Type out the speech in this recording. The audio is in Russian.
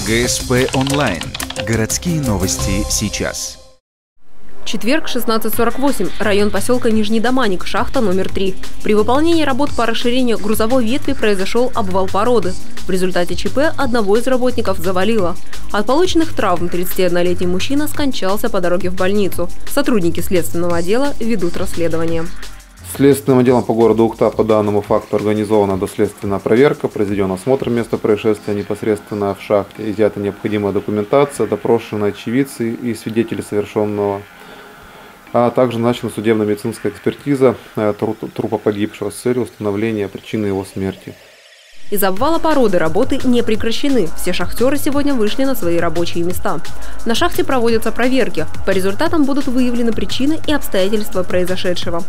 ГСП онлайн. Городские новости сейчас. Четверг, 16:48. Район поселка Нижний Доманик, шахта номер 3. При выполнении работ по расширению грузовой ветви произошел обвал породы. В результате ЧП одного из работников завалило. От полученных травм 31-летний мужчина скончался по дороге в больницу. Сотрудники следственного отдела ведут расследование. Следственным отделом по городу Ухта по данному факту организована доследственная проверка, произведен осмотр места происшествия непосредственно в шахте, изъята необходимая документация, допрошены очевидцы и свидетели совершенного, а также начата судебно-медицинская экспертиза трупа погибшего с целью установления причины его смерти. Из обвала породы работы не прекращены. Все шахтеры сегодня вышли на свои рабочие места. На шахте проводятся проверки. По результатам будут выявлены причины и обстоятельства произошедшего.